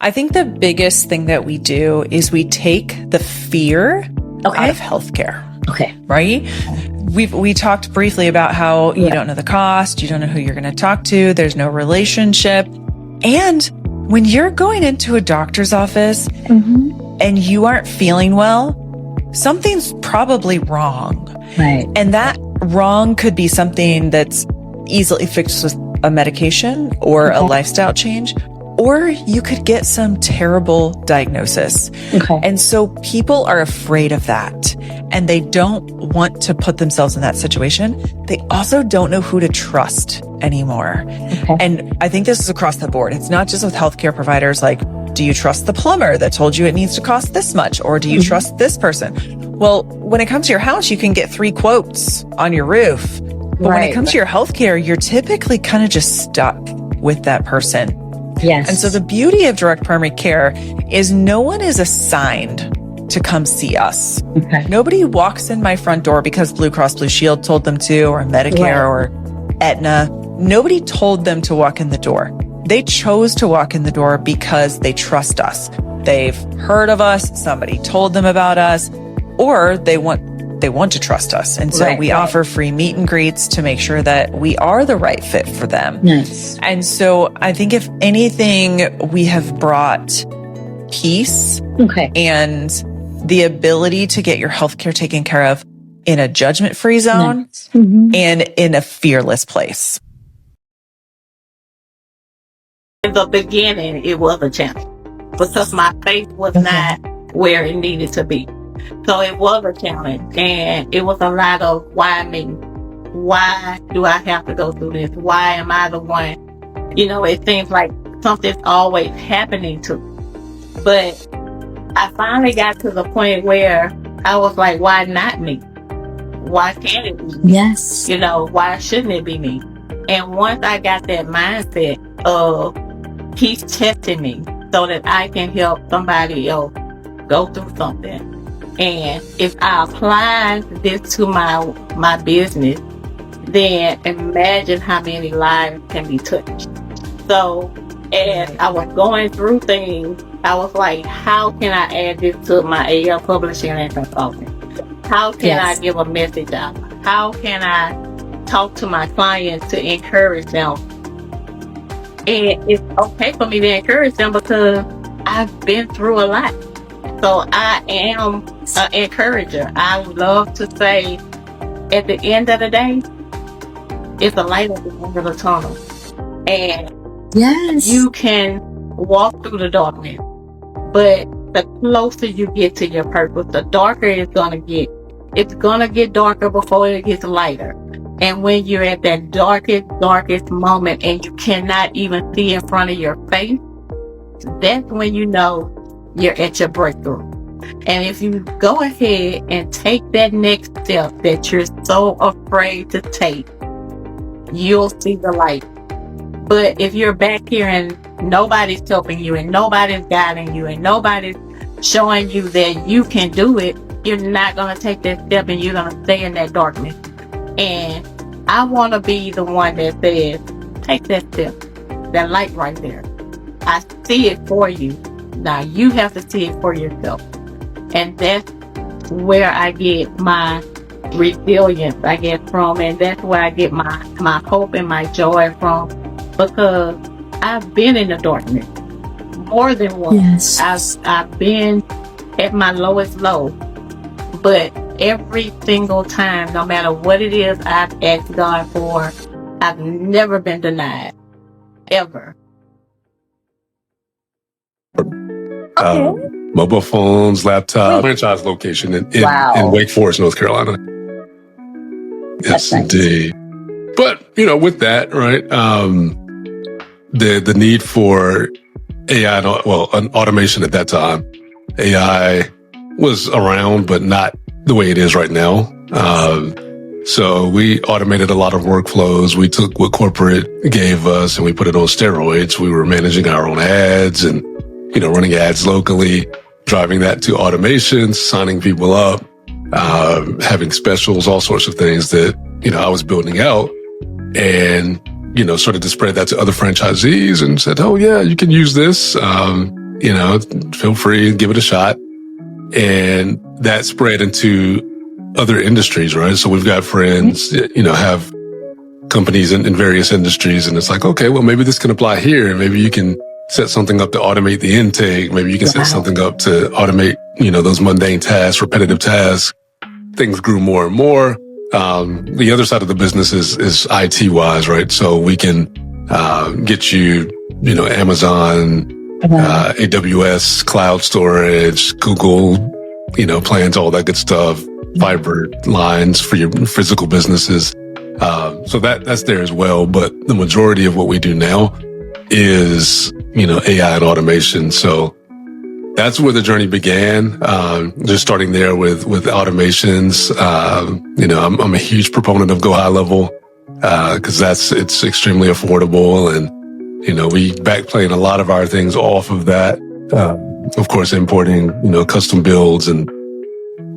I think the biggest thing that we do is we take the fear out of healthcare. Okay. Right? We talked briefly about how you don't know the cost, you don't know who you're going to talk to, there's no relationship. And when you're going into a doctor's office and you aren't feeling well, something's probably wrong. Right. And that wrong could be something that's easily fixed with a medication or a lifestyle change, or you could get some terrible diagnosis. Okay. And so people are afraid of that and they don't want to put themselves in that situation. They also don't know who to trust anymore. Okay. And I think this is across the board. It's not just with healthcare providers. Like, do you trust the plumber that told you it needs to cost this much? Or do you trust this person? Well, when it comes to your house, you can get 3 quotes on your roof. But when it comes to your healthcare, you're typically kind of just stuck with that person. Yes. And so the beauty of direct primary care is no one is assigned to come see us. Okay. Nobody walks in my front door because Blue Cross Blue Shield told them to, or Medicare or Aetna. Nobody told them to walk in the door. They chose to walk in the door because they trust us. They've heard of us, somebody told them about us, or they want to trust us. And so we offer free meet and greets to make sure that we are the right fit for them. Nice. And so I think if anything, we have brought peace and the ability to get your healthcare taken care of in a judgment-free zone and in a fearless place. In the beginning, it was a challenge because my faith was not where it needed to be. So it was a challenge, and it was a lot of why me? Why do I have to go through this? Why am I the one? You know, it seems like something's always happening to me. But I finally got to the point where I was like, why not me? Why can't it be me? Yes. You know, why shouldn't it be me? And once I got that mindset of He's testing me so that I can help somebody else go through something. And if I apply this to my business, then imagine how many lives can be touched. So as I was going through things, I was like, how can I add this to my AL publishing and consulting? How can I give a message out? How can I talk to my clients to encourage them? And it's okay for me to encourage them because I've been through a lot. So I am an encourager. I love to say, at the end of the day, it's a light at the end of the tunnel. And you can walk through the darkness. But the closer you get to your purpose, the darker it's going to get. It's going to get darker before it gets lighter. And when you're at that darkest moment and you cannot even see in front of your face, that's when you know you're at your breakthrough. And if you go ahead and take that next step that you're so afraid to take, you'll see the light. But if you're back here and nobody's helping you and nobody's guiding you and nobody's showing you that you can do it, you're not going to take that step and you're going to stay in that darkness. And I want to be the one that says, take that step, that light right there. I see it for you. Now you have to see it for yourself. And that's where I get my resilience, I get from, and that's where I get my hope and my joy from, because I've been in the darkness more than once. I've been at my lowest low, but every single time, no matter what it is I've asked God for, I've never been denied, ever. Mobile phones, laptop, franchise location in Wake Forest, North Carolina. Yes, indeed. But, you know, with that, right, the need for AI, an automation at that time, AI was around, but not the way it is right now. So we automated a lot of workflows. We took what corporate gave us and we put it on steroids. We were managing our own ads and, you know, running ads locally, driving that to automation, signing people up, having specials, all sorts of things that, you know, I was building out, and, you know, started to spread that to other franchisees and said, oh yeah, you can use this. feel free, give it a shot. And that spread into other industries, right? So we've got friends, have companies in various industries, and it's like, okay, well, maybe this can apply here. Maybe you can set something up to automate the intake. Maybe you can set something up to automate, those mundane tasks, repetitive tasks. Things grew more and more. The other side of the business is IT wise, right? So we can get you, Amazon, AWS, cloud storage, Google, plans, all that good stuff, fiber lines for your physical businesses. So that's there as well. But the majority of what we do now is, AI and automation. So that's where the journey began. Just starting there with automations. I'm a huge proponent of Go High Level, cause it's extremely affordable. And, we backplane a lot of our things off of that. Of course, importing, custom builds and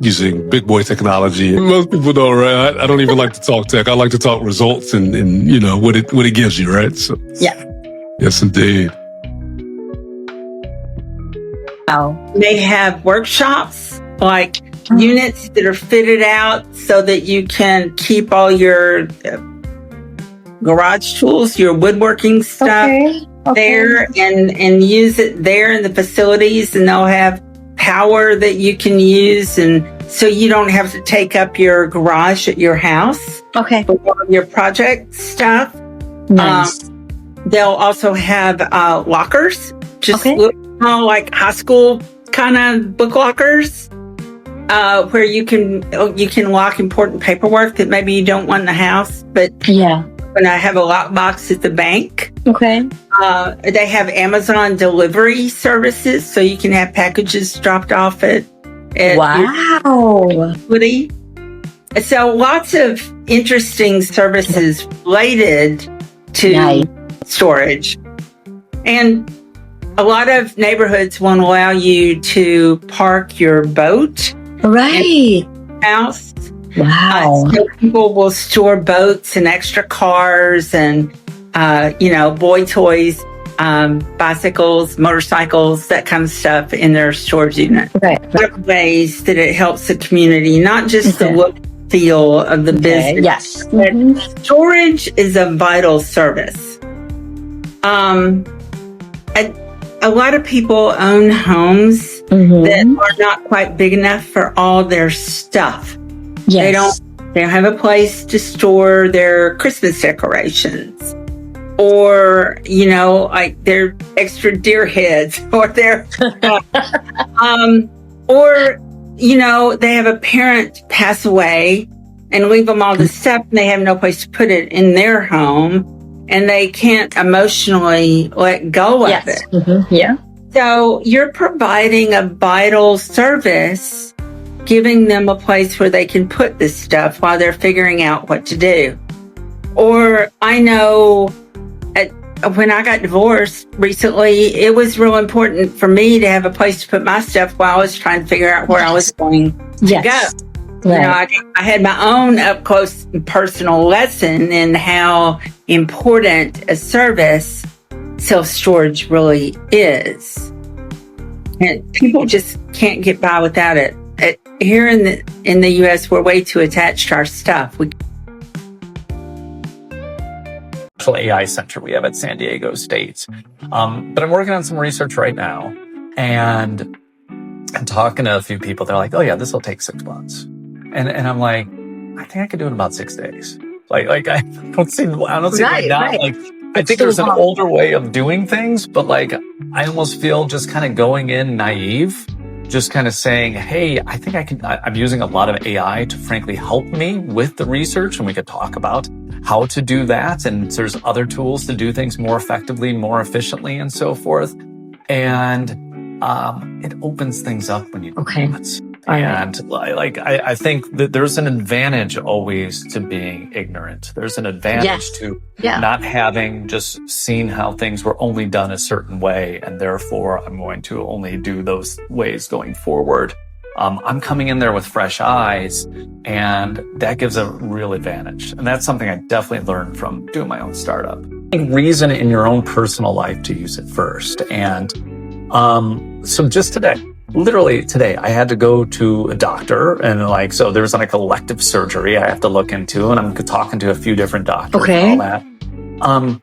using big boy technology. Most people don't, right? I don't even like to talk tech. I like to talk results and what it gives you, right? So yeah. Yes, indeed. They have workshops, like units that are fitted out so that you can keep all your garage tools, your woodworking stuff there and use it there in the facilities, and they'll have power that you can use, and so you don't have to take up your garage at your house for all of your project stuff. Nice. They'll also have lockers, just little, like high school kind of book lockers, where you can lock important paperwork that maybe you don't want in the house, but when I have a lockbox at the bank. They have Amazon delivery services, so you can have packages dropped off at your facility. So lots of interesting services related to storage. And a lot of neighborhoods won't allow you to park your boat house. So people will store boats and extra cars and, boy toys, bicycles, motorcycles, that kind of stuff in their storage unit. There are ways that it helps the community, not just the look and feel of the business. But storage is a vital service. A lot of people own homes that are not quite big enough for all their stuff. They don't have a place to store their Christmas decorations, or, like their extra deer heads, or their, or, they have a parent pass away and leave them all the stuff, and they have no place to put it in their home, and they can't emotionally let go of it. So you're providing a vital service, giving them a place where they can put this stuff while they're figuring out what to do. Or I know when I got divorced recently, it was real important for me to have a place to put my stuff while I was trying to figure out where I was going to go. I had my own up close and personal lesson in how important a service self-storage really is. And people just can't get by without it. Here in the U.S., we're way too attached to our stuff. AI center we have at San Diego State. But I'm working on some research right now, and I'm talking to a few people. They're like, "Oh yeah, this will take 6 months," and I'm like, "I think I could do it in about 6 days." Like I don't see right now. Like I think there's an older way of doing things, but like I almost feel just kind of going in naive. Just kind of saying, hey, I think I'm using a lot of AI to frankly help me with the research, and we could talk about how to do that. And there's other tools to do things more effectively, more efficiently, and so forth. And it opens things up when you do it. And I think that there's an advantage always to being ignorant. There's an advantage to not having just seen how things were only done a certain way, and therefore I'm going to only do those ways going forward. I'm coming in there with fresh eyes, and that gives a real advantage. And that's something I definitely learned from doing my own startup. Reason in your own personal life to use it first. And So just today, literally today, I had to go to a doctor, and so there was like elective surgery I have to look into, and I'm talking to a few different doctors and all that.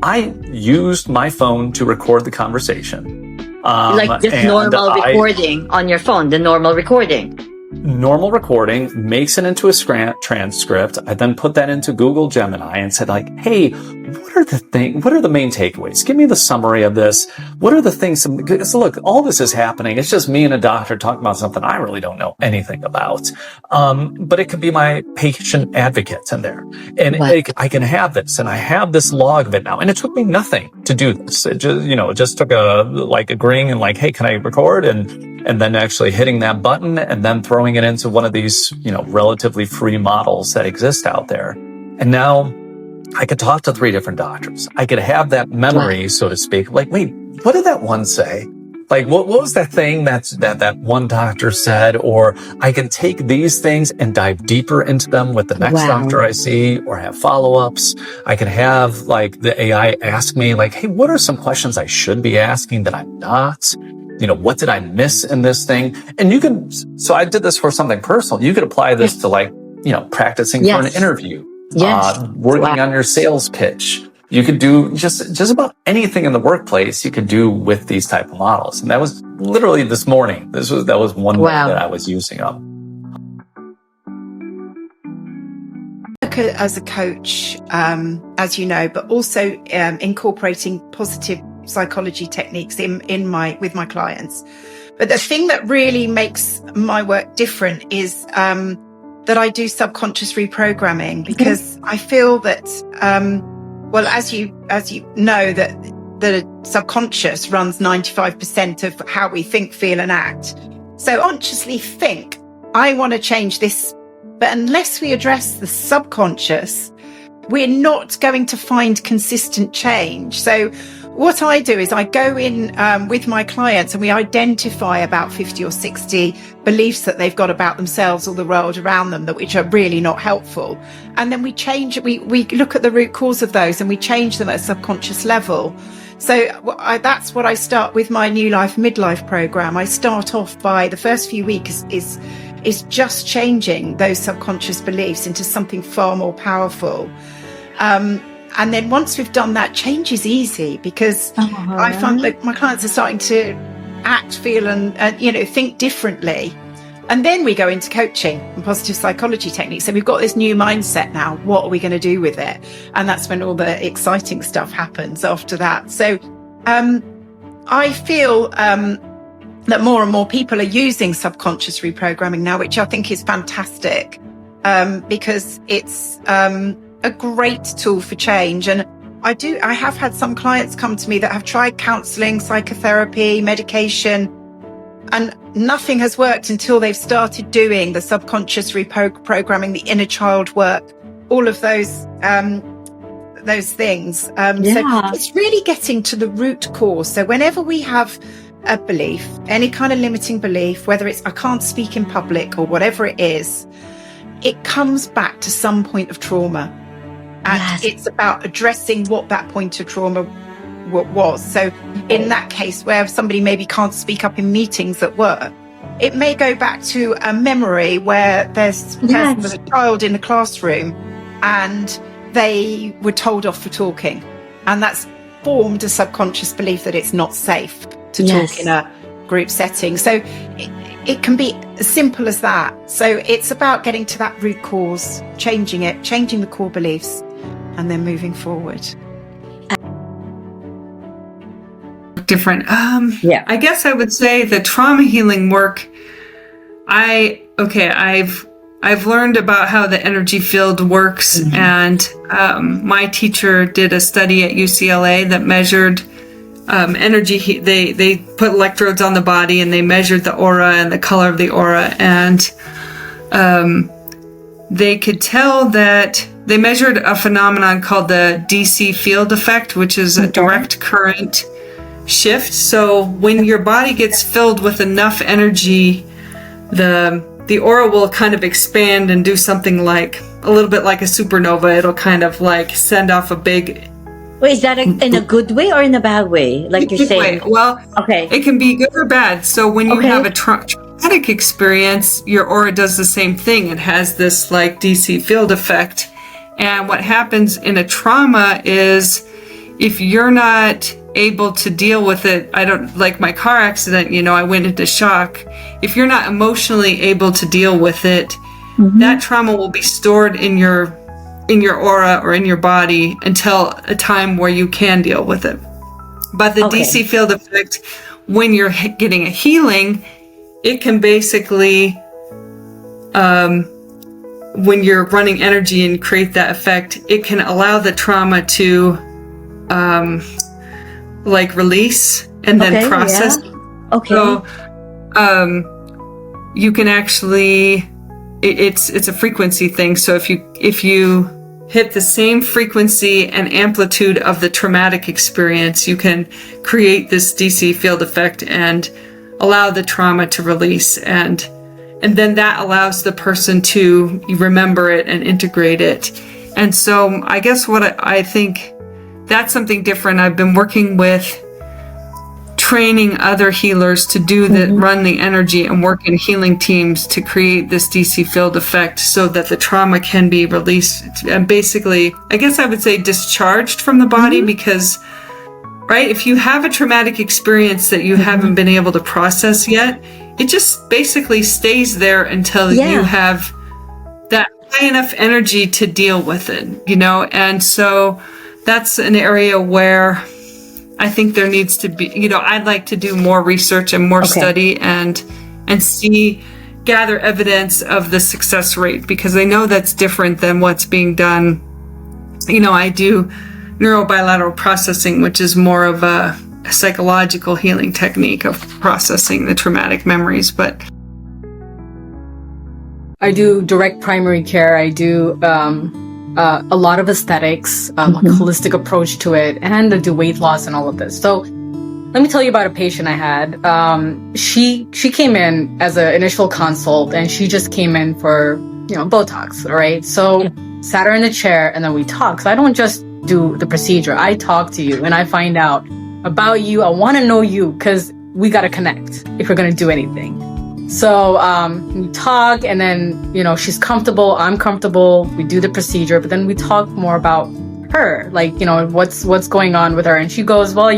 I used my phone to record the conversation. Normal recording on your phone, the normal recording. Normal recording, makes it into a transcript. I then put that into Google Gemini and said hey, what are the main takeaways? Give me the summary of this. What are the things? So look, all this is happening. It's just me and a doctor talking about something I really don't know anything about. But it could be my patient advocate in there. And I can have this, and I have this log of it now. And it took me nothing to do this. It just took agreeing and hey, can I record? And then actually hitting that button and then throwing it into one of these, relatively free models that exist out there. And now I could talk to 3 different doctors. I could have that memory, so to speak. Wait, what did that one say? What was that thing that one doctor said? Or I can take these things and dive deeper into them with the next doctor I see, or have follow-ups. I can have the AI ask me hey, what are some questions I should be asking that I'm not? What did I miss in this thing? And so I did this for something personal. You could apply this to practicing for an interview, working on your sales pitch. You could do just about anything in the workplace you could do with these type of models. And that was literally this morning. That was one way that I was using them. As a coach, as you know, but also incorporating positive psychology techniques with my clients. But the thing that really makes my work different is that I do subconscious reprogramming, because I feel that as you know, that the subconscious runs 95% of how we think, feel and act. So consciously think, I want to change this, but unless we address the subconscious, we're not going to find consistent change. So what I do is I go in with my clients and we identify about 50 or 60 beliefs that they've got about themselves or the world around them which are really not helpful. And then we look at the root cause of those and we change them at a subconscious level. So that's what I start with my New Life Midlife program. I start off by the first few weeks is just changing those subconscious beliefs into something far more powerful. And then once we've done that, change is easy, because I find that my clients are starting to act, feel and think differently. And then we go into coaching and positive psychology techniques. So we've got this new mindset now. What are we going to do with it? And that's when all the exciting stuff happens after that. So I feel that more and more people are using subconscious reprogramming now, which I think is fantastic, because it's a great tool for change. And I have had some clients come to me that have tried counseling, psychotherapy, medication, and nothing has worked until they've started doing the subconscious reprogramming, the inner child work, all of those things. So it's really getting to the root cause. So whenever we have a belief, any kind of limiting belief, whether it's I can't speak in public or whatever it is, it comes back to some point of trauma. And it's about addressing what that point of trauma was. So in that case, where somebody maybe can't speak up in meetings at work, it may go back to a memory where there's a person with a child in the classroom and they were told off for talking. And that's formed a subconscious belief that it's not safe to talk in a group setting. So it can be as simple as that. So it's about getting to that root cause, changing the core beliefs, and then moving forward. Different. I guess I would say the trauma healing work. I've learned about how the energy field works, and my teacher did a study at UCLA that measured energy. They put electrodes on the body and they measured the aura and the color of the aura, and they could tell that they measured a phenomenon called the DC field effect, which is a direct current shift. So when your body gets filled with enough energy, the aura will kind of expand and do something like a little bit like a supernova. It'll kind of like send off a big Wait, is that in a good way or in a bad way? Like you're saying? Well, okay. It can be good or bad. So when you have a traumatic experience, your aura does the same thing. It has this like DC field effect. And what happens in a trauma is if you're not able to deal with it, like my car accident, I went into shock. If you're not emotionally able to deal with it, that trauma will be stored in your aura or in your body until a time where you can deal with it. But the DC field effect, when you're getting a healing, it can basically, when you're running energy and create that effect, it can allow the trauma to like release and then process. Yeah. Okay. So you can actually, it's a frequency thing. So if you hit the same frequency and amplitude of the traumatic experience, you can create this DC field effect and allow the trauma to release, and then that allows the person to remember it and integrate it. And so I guess what I think that's something different. I've been working with training other healers to do that, run the energy and work in healing teams to create this DC field effect so that the trauma can be released and basically, I guess I would say, discharged from the body, because, right, if you have a traumatic experience that you haven't been able to process yet, it just basically stays there until you have that high enough energy to deal with it, and so that's an area where I think there needs to be, I'd like to do more research and more study and gather evidence of the success rate, because I know that's different than what's being done. I do neurobilateral processing, which is more of a psychological healing technique of processing the traumatic memories, but I do direct primary care. I do a lot of aesthetics, a holistic approach to it, and I do weight loss and all of this. So let me tell you about a patient I had. She came in as an initial consult, and she just came in for, Botox, right? So sat her in the chair, and then we talked. So I don't just do the procedure. I talk to you, and I find out about you. I want to know you, because we got to connect if we're going to do anything. So we talk, and then, she's comfortable, I'm comfortable, we do the procedure, but then we talk more about her, like, what's going on with her. And she goes, well,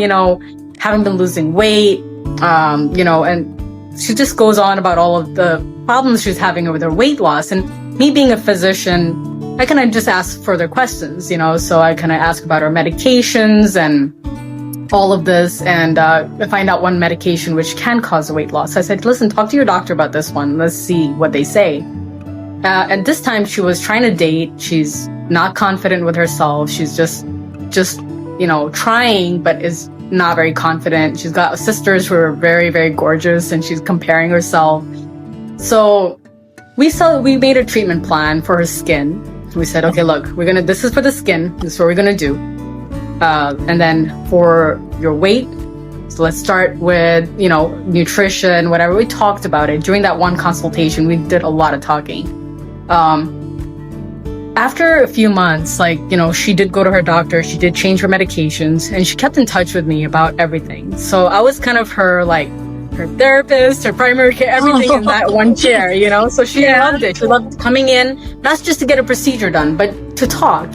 haven't been losing weight, and she just goes on about all of the problems she's having with her weight loss. And me being a physician, I kind of just ask further questions, so I kind of ask about her medications and all of this, and I find out one medication which can cause weight loss. I said, listen, talk to your doctor about this one. Let's see what they say. And this time she was trying to date. She's not confident with herself. She's just trying, but is not very confident. She's got sisters who are very, very gorgeous, and she's comparing herself. So we made a treatment plan for her skin. We said, okay, look, this is for the skin. This is what we're going to do. And then for your weight, so let's start with, nutrition, whatever. We talked about it. During that one consultation, we did a lot of talking. After a few months, she did go to her doctor, she did change her medications, and she kept in touch with me about everything. So I was kind of her therapist, her primary care, everything in that one chair, So she loved it. She loved coming in, not just to get a procedure done, but to talk,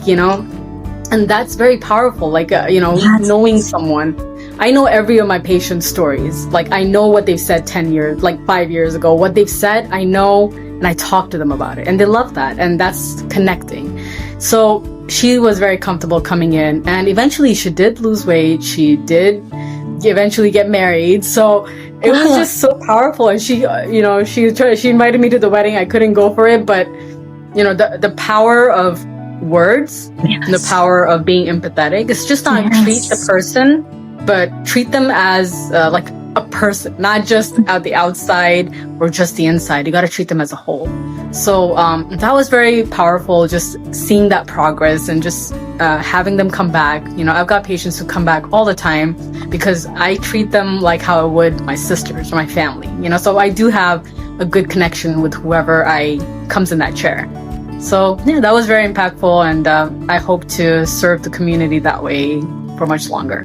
And that's very powerful, knowing someone. I know every of my patients' stories. I know what they've said 5 years ago. What they've said, I know, and I talk to them about it. And they love that, and that's connecting. So she was very comfortable coming in, and eventually she did lose weight. She did eventually get married. So it was just so powerful. And she invited me to the wedding. I couldn't go for it, but, the power of words, and the power of being empathetic. It's just not treat the person, but treat them as a person, not just at the outside or just the inside. You got to treat them as a whole. So that was very powerful, just seeing that progress and just having them come back. I've got patients who come back all the time because I treat them like how I would my sisters or my family. So I do have a good connection with whoever comes in that chair. So that was very impactful, and I hope to serve the community that way for much longer.